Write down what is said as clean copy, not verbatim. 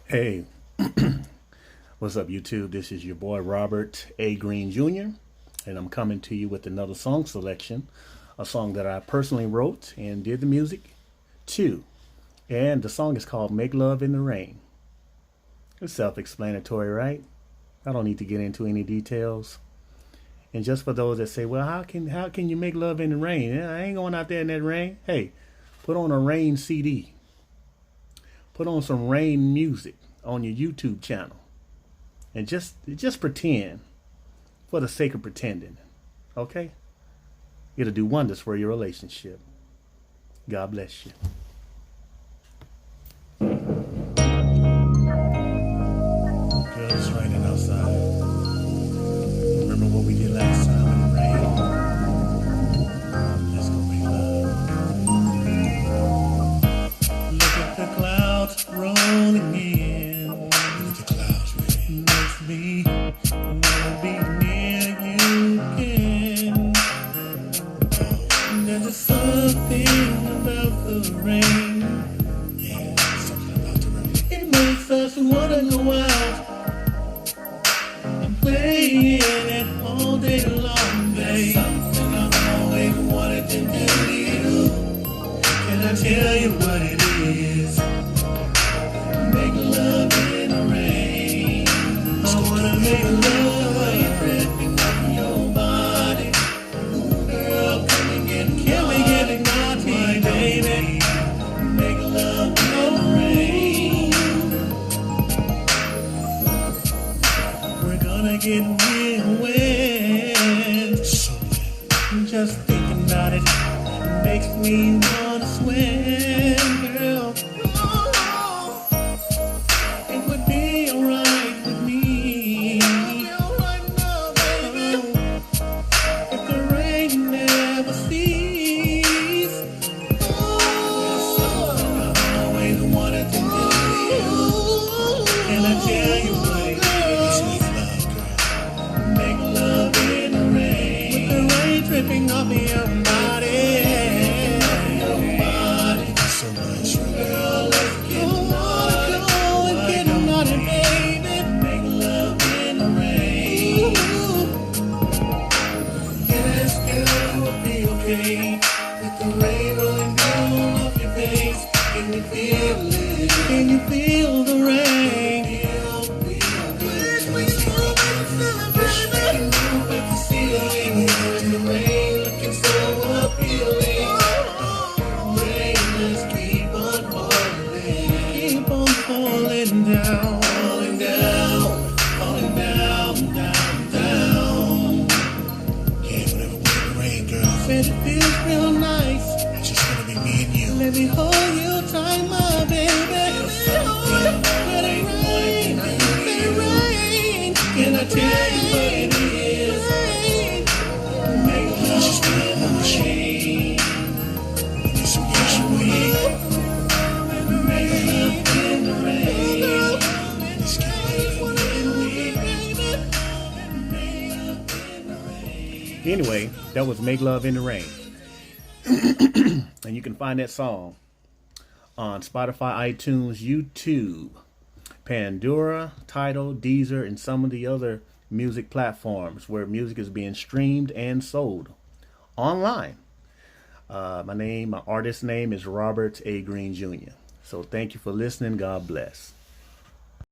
Hey, what's up, YouTube? This is your boy Robert A. Green Jr., and I'm coming to you with another song selection, a song that I personally wrote and did the music to. And the song is called Make Love in the Rain. It's self explanatory, right? I don't need to get into any details. And just for those that say, well, how can you make love in the rain? Yeah, I ain't going out there in that rain. Hey, put on a rain CD. Put on some rain music on your YouTube channel and just pretend for the sake of pretending. Okay? It'll do wonders for your relationship. God bless you. Girl, it's raining outside. Remember what we did last time in the rain? Let's go make love. Look at the clouds rolling in. Look at the clouds, baby. Makes me wanna be near you again. There's just something about the rain. Yeah, something about the rain. It makes us wanna go out and play in it all day long, babe. Something I've always wanted to do to you. Can I tell you what it is? Make love in the rain. I wanna make love while you're dripping on your body. Ooh, girl, can we get it naughty, baby? Make love in the rain. We're gonna get real wet. Just thinking about it makes me wanna swim, girl. It would be alright with me. If the rain never ceases. I've always wanted to do you. Can I tell you what it is? Make love in the rain. With the rain dripping off your body. Your body. So much. Girl, let's get naughty, baby. Make love in the rain. Yes, girl, it will be okay. With the rain rolling down off your face. Can you feel it? Can you feel the rain? The rain looking so appealing. Rain, just keep on falling down, falling down, down. Yeah, whenever we get the rain, girl. Said it feels real nice. It's just gonna be me and you. Let me hold you tight, my baby. Let it rain. Can I tell you what it is? Make love just in the rain. It's so usually. Make love in the rain. Let's get Anyway, that was Make Love in the Rain. And you can find that song on Spotify, iTunes, YouTube, Pandora, Tidal, Deezer, and some of the other music platforms where music is being streamed and sold online. My artist name is Robert A. Green Jr. So thank you for listening. God bless.